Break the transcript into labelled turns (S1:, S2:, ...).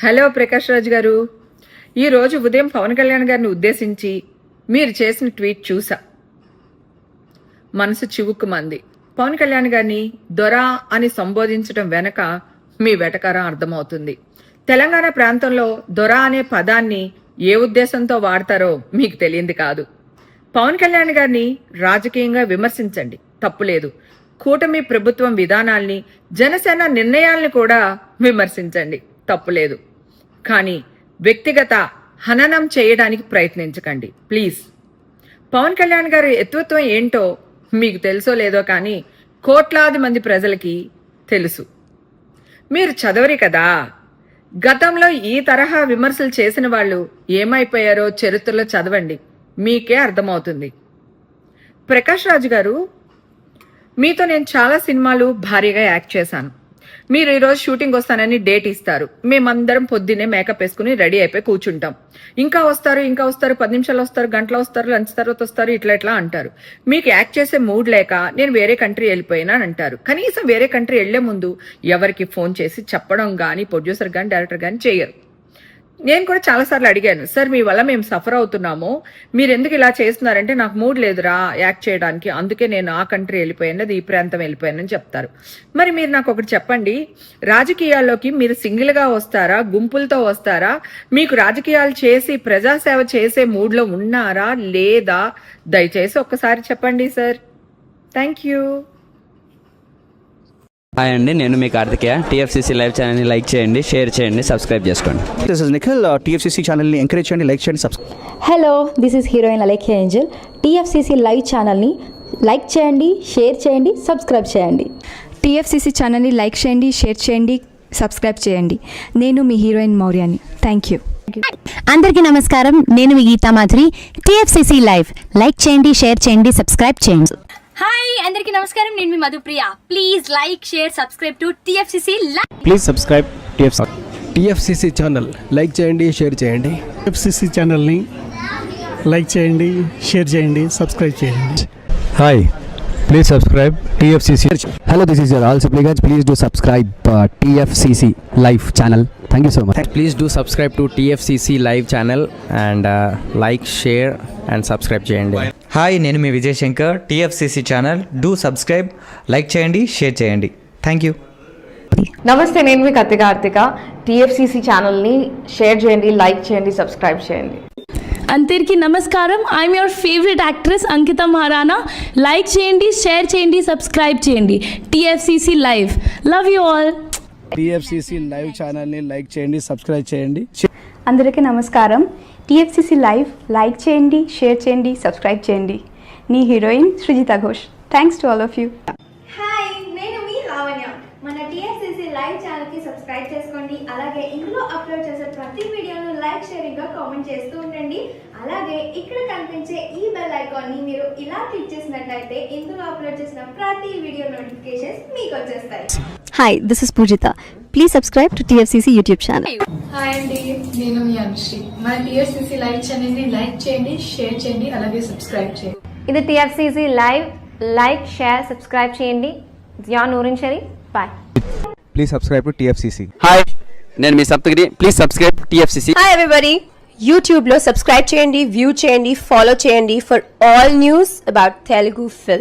S1: Hello Prakash Raj గారు, ఈరోజు ఉదయం పవన్ కళ్యాణ్ గారిని ఉద్దేశించి మీరు చేసిన ట్వీట్ చూసా. మనసు చివుక్కుమంది. పవన్ కళ్యాణ్ గారిని దొరా అని సంబోధించడం వెనక మీ వెటకారం అర్థమవుతుంది. తెలంగాణ ప్రాంతంలో దొరా అనే పదాన్ని ఏ ఉద్దేశంతో వాడతారో మీకు తెలియంది కాదు. పవన్ కళ్యాణ్ గారిని రాజకీయంగా విమర్శించండి, తప్పులేదు. కూటమి ప్రభుత్వం విధానాల్ని, జనసేన నిర్ణయాల్ని కూడా విమర్శించండి, తప్పులేదు. కానీ వ్యక్తిగత హననం చేయడానికి ప్రయత్నించకండి ప్లీజ్. పవన్ కళ్యాణ్ గారి ఎత్వత్వం ఏంటో మీకు తెలుసో లేదో కానీ కోట్లాది మంది ప్రజలకి తెలుసు. మీరు చదవరి కదా. గతంలో ఈ తరహా విమర్శలు చేసిన వాళ్ళు ఏమైపోయారో చరిత్రలో చదవండి, మీకే అర్థమవుతుంది. ప్రకాష్ రాజ్ గారు, మీతో నేను చాలా సినిమాలు భారీగా యాక్ట్ చేశాను. మీరు ఈరోజు షూటింగ్ వస్తానని డేట్ ఇస్తారు. మేమందరం పొద్దున్నే మేకప్ వేసుకుని రెడీ అయిపోయి కూర్చుంటాం. ఇంకా వస్తారు 10 నిమిషాలు వస్తారు, గంటలు వస్తారు, లంచ్ తర్వాత వస్తారు, ఇట్లా అంటారు. మీకు యాక్ట్ చేసే మూడ్ లేక నేను వేరే కంట్రీ వెళ్ళిపోయినా అని అంటారు. కనీసం వేరే కంట్రీ వెళ్లే ముందు ఎవరికి ఫోన్ చేసి చెప్పడం కానీ ప్రొడ్యూసర్ కానీ డైరెక్టర్ కానీ చేయరు. నేను కూడా చాలాసార్లు అడిగాను, సార్ మీ వల్ల మేము సఫర్ అవుతున్నాము, మీరు ఎందుకు ఇలా చేస్తున్నారంటే నాకు మూడ్ లేదురా యాక్ట్ చేయడానికి, అందుకే నేను ఆ కంట్రీ వెళ్ళిపోయాను, అది ఈ ప్రాంతం వెళ్ళిపోయానని చెప్తారు. మరి మీరు నాకు ఒకటి చెప్పండి, రాజకీయాల్లోకి మీరు సింగిల్గా వస్తారా, గుంపులతో వస్తారా, మీకు రాజకీయాలు చేసి ప్రజాసేవ చేసే మూడ్లో ఉన్నారా లేదా? దయచేసి ఒక్కసారి చెప్పండి సార్. Thank you.
S2: హాయ్ అండి, నేను మీ కార్తికేయ. టీఎఫ్సీసీ లైవ్ ఛానల్ని లైక్ చేయండి, షేర్ చేయండి, సబ్స్క్రైబ్ చేసుకోండి.
S3: This is Nikhil. టీఎఫ్సీసీ ఛానల్ని ఎంకరేజ్ చేయండి, లైక్ చేయండి, subscribe.
S4: Hello, this is heroine Alekhya Angel. TFCC live ఛానల్ని లైక్ చేయండి, షేర్ చేయండి, సబ్స్క్రైబ్ చేయండి.
S5: టీఎఫ్సీసీ ఛానల్ని లైక్ చేయండి, షేర్ చేయండి, సబ్స్క్రైబ్ చేయండి. నేను మీ హీరోయిన్ మౌర్యాని. Thank you.
S6: అందరికీ నమస్కారం, నేను మీ Geetha Madhuri. TFCC live like చేయండి, షేర్ చేయండి, సబ్స్క్రైబ్ చేయండి.
S7: హాయ్ అందరికీ నమస్కారం, నేను మీ Madhupriya. Please like share subscribe to TFCC live.
S8: Please subscribe TFCC channel. Like చేయండి, షేర్ చేయండి.
S9: టీఎఫ్సీసీ ఛానల్ని లైక్ చేయండి, షేర్ చేయండి, సబ్స్క్రైబ్ చేయండి.
S8: Hi, please subscribe TFCC. Hello, this is your ఆల్ Sipligunj. Please do subscribe TFCC live channel. Thank you so much.
S2: Please do subscribe to TFCC live channel and like, share and subscribe చేయండి.
S10: Hi, నేను మీ Vijay Shankar. TFCC channel do subscribe, like చేయండి, share చేయండి. Thank you.
S11: నమస్తే, నేను మీ Karthika. TFCC ఛానల్ని share చేయండి, లైక్ చేయండి, సబ్స్క్రైబ్ చేయండి.
S12: అందరికీ నమస్కారం, I'm your favourite actress Ankita Maharana. Like చేయండి, షేర్ చేయండి, సబ్స్క్రైబ్ చేయండి. TFCC live. Love you all.
S3: TFCC live ఛానల్ని లైక్ చేయండి, సబ్స్క్రైబ్ చేయండి.
S5: అందరికీ నమస్కారం. టీఎఫ్సీసీ లైవ్ లైక్ చేయండి, షేర్ చేయండి, సబ్స్క్రైబ్ చేయండి. నీ heroine Srujitha Ghosh. Thanks to all of you.
S7: Hi, నేను మీ లావణ్య. మన టీఎఫ్సీసీ లైవ్ ఛానల్ కి సబ్స్క్రైబ్ చేసుకోండి. అలాగే ఇందులో అప్లోడ్ చేసే ప్రతి వీడియోను లైక్, షేరింగ్ గా కామెంట్ చేస్తూ ఉండండి. అలాగే ఇక్కడ కనిపించే ఈ బెల్ ఐకాన్ ని మీరు ఇలా క్లిక్ చేసినట్లయితే ఇందులో అప్లోడ్ చేసిన ప్రతి వీడియో నోటిఫికేషన్స్ మీకు వచ్చేస్తాయి.
S6: Hi, this is Poojitha. Please subscribe to TFCC YouTube channel.
S12: Hi అండి, నేను మీ అనుశ్రీ. మన టీఎఫ్సీసీ లైవ్ ఛానల్ని లైక్ చేయండి, షేర్ చేయండి, అలాగే సబ్స్క్రైబ్ చేయండి.
S7: ఇది TFCC live. Like, share, subscribe చేయండి. Zia Noorin Shari. Bye.
S8: Please subscribe to TFCC.
S2: హాయ్, నేను మీ Saptagiri. Please subscribe TFCC.
S6: Hi everybody, యూట్యూబ్లో సబ్స్క్రైబ్ చేయండి, వ్యూ చేయండి, ఫాలో చేయండి for all news about Telugu film.